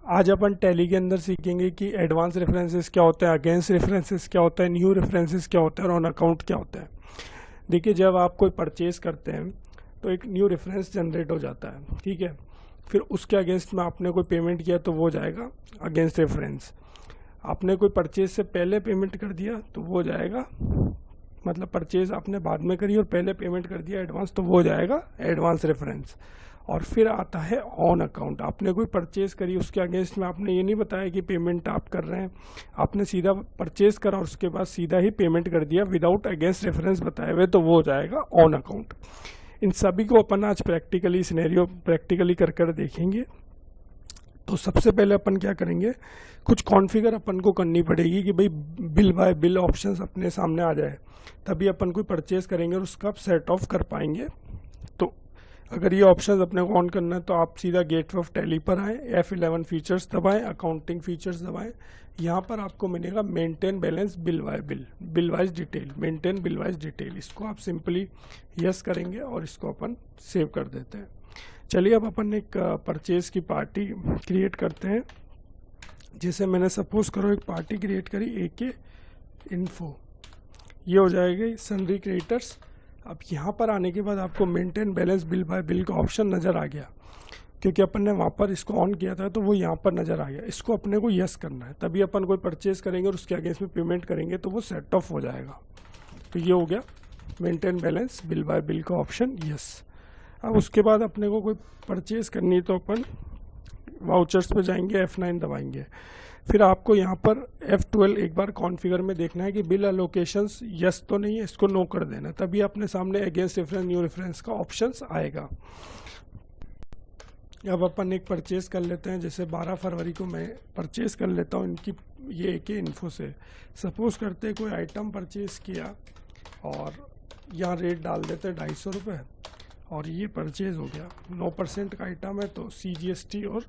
आज अपन टैली के अंदर सीखेंगे कि एडवांस रेफरेंसेस क्या होता है, अगेंस्ट रेफरेंसेस क्या होता है, न्यू रेफरेंसेस क्या होता है और ऑन अकाउंट क्या होता है। देखिए, जब आप कोई परचेज करते हैं तो एक न्यू रेफरेंस जनरेट हो जाता है, ठीक है। फिर उसके अगेंस्ट में आपने कोई पेमेंट किया तो वो जाएगा अगेंस्ट रेफरेंस। आपने कोई परचेज से पहले पेमेंट कर दिया तो वो जाएगा, मतलब परचेज आपने बाद में करी और पहले पेमेंट कर दिया एडवांस, तो वो जाएगा एडवांस रेफरेंस। और फिर आता है ऑन अकाउंट। आपने कोई परचेज करी, उसके अगेंस्ट में आपने ये नहीं बताया कि पेमेंट आप कर रहे हैं, आपने सीधा परचेज करा और उसके बाद सीधा ही पेमेंट कर दिया विदाउट अगेंस्ट रेफरेंस बताए हुए, तो वो जाएगा ऑन अकाउंट। इन सभी को अपन आज प्रैक्टिकली सिनेरियो प्रैक्टिकली कर कर देखेंगे। तो सबसे पहले अपन क्या करेंगे, कुछ कॉन्फ़िगर अपन को करनी पड़ेगी कि भाई बिल बाय बिल ऑप्शंस अपने सामने आ जाए, तभी अपन कोई परचेज करेंगे और उसका सेट ऑफ कर पाएंगे। तो अगर ये ऑप्शंस अपने को ऑन करना है तो आप सीधा गेटवे ऑफ टैली पर आएँ, F11 फीचर्स दबाएं, अकाउंटिंग फीचर्स दबाएं। यहाँ पर आपको मिलेगा maintain balance bill bye bill, bill wise detail, maintain bill wise detail. इसको आप सिंपली यस करेंगे और इसको अपन सेव कर देते हैं। चलिए अब अपन एक परचेज की पार्टी क्रिएट करते हैं। जैसे मैंने सपोज करो एक पार्टी क्रिएट करी AK इन्फो, ये हो जाएगी सन्ड्री क्रिएटर्स। अब यहाँ पर आने के बाद आपको maintain balance bill bye bill का ऑप्शन नज़र आ गया, क्योंकि अपन ने वहाँ पर इसको ऑन किया था तो वो यहाँ पर नज़र आ गया। इसको अपने को यस करना है, तभी अपन कोई परचेज करेंगे और उसके अगेंस्ट में पेमेंट करेंगे तो वो सेट ऑफ हो जाएगा। तो ये हो गया maintain balance bill bye bill का ऑप्शन यस। अब उसके बाद अपने को कोई परचेज करनी है तो अपन वाउचर्स पे जाएंगे, F9 दबाएंगे। फिर आपको यहाँ पर F12 एक बार कॉन्फ़िगर में देखना है कि बिल एलोकेशंस यस तो नहीं है, इसको नो कर देना, तभी अपने सामने अगेंस्ट रेफरेंस न्यू रेफरेंस का ऑप्शंस आएगा। अब अपन एक परचेज कर लेते हैं, जैसे 12 फरवरी को मैं परचेज कर लेता हूँ इनकी ये AK इन्फो से। सपोज करते कोई आइटम परचेज किया और यहाँ रेट डाल देते 250 रुपये और ये परचेज हो गया। 9% का आइटम है तो CGST और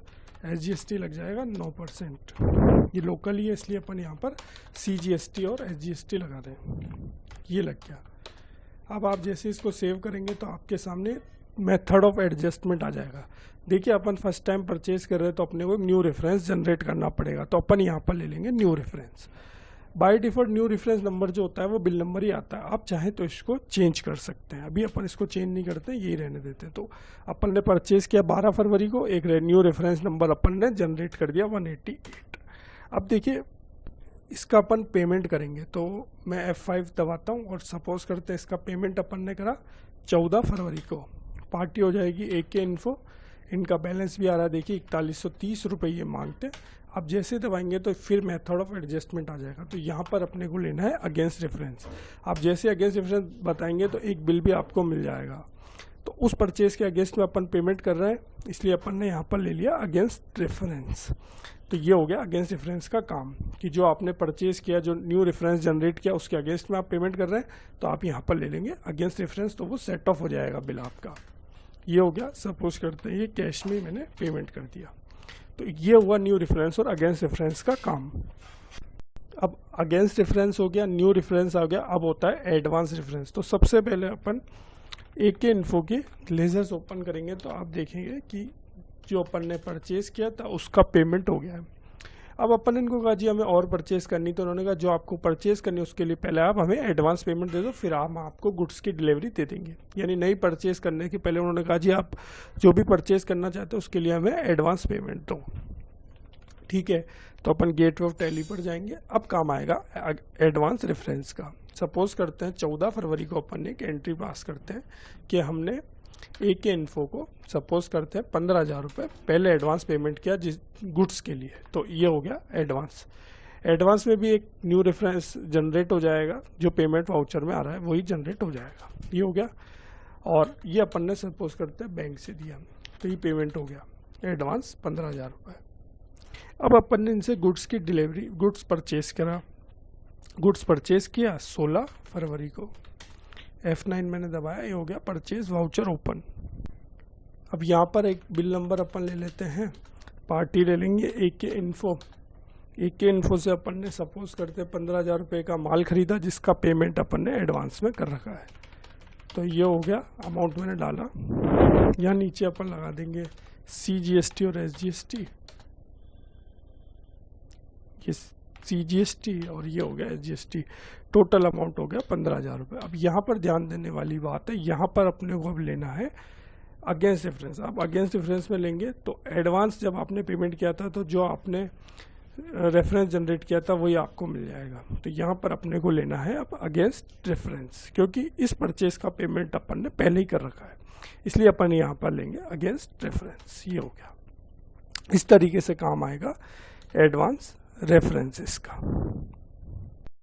SGST लग जाएगा 9%। ये लोकल ही है इसलिए अपन यहाँ पर CGST और SGST लगा दें, ये लग गया। अब आप जैसे इसको सेव करेंगे तो आपके सामने मेथड ऑफ एडजस्टमेंट आ जाएगा। देखिए, अपन फर्स्ट टाइम परचेज कर रहे हैं तो अपने को न्यू रेफरेंस जनरेट करना पड़ेगा, तो अपन यहाँ पर ले लेंगे new reference. By default new reference number जो होता है वो बिल नंबर ही आता है। आप चाहें तो इसको चेंज कर सकते हैं, अभी अपन इसको चेंज नहीं करते, यही रहने देते हैं। तो अपन ने परचेज किया 12 फरवरी को, एक न्यू रेफरेंस नंबर अपन ने जनरेट कर दिया 188। अब देखिए, इसका अपन पेमेंट करेंगे तो मैं F5 दबाता हूँ और सपोज करते हैं इसका पेमेंट अपन ने करा 14 फरवरी को। पार्टी हो जाएगी AK इन्फो, इनका बैलेंस भी आ रहा है, देखिए 4130 रुपये ये मांगते। अब जैसे दबाएंगे तो फिर मेथड ऑफ एडजस्टमेंट आ जाएगा, तो यहाँ पर अपने को लेना है अगेंस्ट रेफरेंस। आप जैसे अगेंस्ट रेफरेंस बताएंगे तो एक बिल भी आपको मिल जाएगा। तो उस परचेज के अगेंस्ट में अपन पेमेंट कर रहे हैं, इसलिए अपन ने यहाँ पर ले लिया अगेंस्ट रेफरेंस। तो ये हो गया अगेंस्ट रेफरेंस का काम, कि जो आपने परचेज किया, जो न्यू रेफरेंस जनरेट किया, उसके अगेंस्ट में आप पेमेंट कर रहे हैं तो आप यहाँ पर ले लेंगे अगेंस्ट रेफरेंस, तो वो सेट ऑफ हो जाएगा बिल आपका। ये हो गया, सपोज करते हैं ये कैश में मैंने पेमेंट कर दिया। तो ये हुआ न्यू रेफरेंस और अगेंस्ट रेफरेंस का काम। अब अगेंस्ट रेफरेंस हो गया, न्यू रेफरेंस आ गया, अब होता है एडवांस रेफरेंस। तो सबसे पहले अपन AK इन्फो के लेजर्स ओपन करेंगे तो आप देखेंगे कि जो अपन ने परचेज किया था उसका पेमेंट हो गया है। अब अपन इनको कहा जी हमें और परचेज करनी, तो उन्होंने कहा जो आपको परचेज करनी है उसके लिए पहले आप हमें एडवांस पेमेंट दे दो, फिर हम आपको गुड्स की डिलीवरी दे देंगे। यानी नई परचेज करने के पहले उन्होंने कहा जी आप जो भी परचेज करना चाहते हो उसके लिए हमें एडवांस पेमेंट दो, ठीक है। तो अपन गेटवे ऑफ टैली पर जाएंगे। अब काम आएगा एडवांस रेफरेंस का। सपोज करते हैं 14 फरवरी को अपन एक एंट्री पास करते हैं कि हमने AK इन्फो को सपोज करते हैं 15,000 रुपये पहले एडवांस पेमेंट किया जिस गुड्स के लिए, तो ये हो गया एडवांस। एडवांस में भी एक न्यू रेफरेंस जनरेट हो जाएगा, जो पेमेंट वाउचर में आ रहा है वही जनरेट हो जाएगा, ये हो गया। और ये अपन ने सपोज करते हैं बैंक से दिया, तो ये पेमेंट हो गया एडवांस 15,000 रुपये। अब अपन ने इनसे गुड्स की डिलीवरी, गुड्स परचेज करा, गुड्स परचेज किया 16 फरवरी को। F9 मैंने दबाया, ये हो गया परचेज वाउचर ओपन। अब यहाँ पर एक बिल नंबर अपन ले लेते हैं, पार्टी ले लेंगे AK इन्फो। AK इन्फो से अपन ने सपोज करते 15,000 रुपये का माल खरीदा जिसका पेमेंट अपन ने एडवांस में कर रखा है। तो ये हो गया, अमाउंट मैंने डाला। यहाँ नीचे अपन लगा देंगे CGST और SGST। ये CGST और ये हो गया SGST, टोटल अमाउंट हो गया 15,000 रुपये। अब यहाँ पर ध्यान देने वाली बात है, यहाँ पर अपने को अब लेना है अगेंस्ट डिफरेंस। अब अगेंस्ट डिफरेंस में लेंगे तो एडवांस जब आपने पेमेंट किया था तो जो आपने रेफरेंस जनरेट किया था वही आपको मिल जाएगा। तो यहाँ पर अपने को लेना है अब अगेंस्ट रेफरेंस, क्योंकि इस परचेज का पेमेंट अपन ने पहले ही कर रखा है, इसलिए अपन यहाँ पर लेंगे अगेंस्ट रेफरेंस। ये हो गया, इस तरीके से काम आएगा एडवांस रेफरेंसेस का।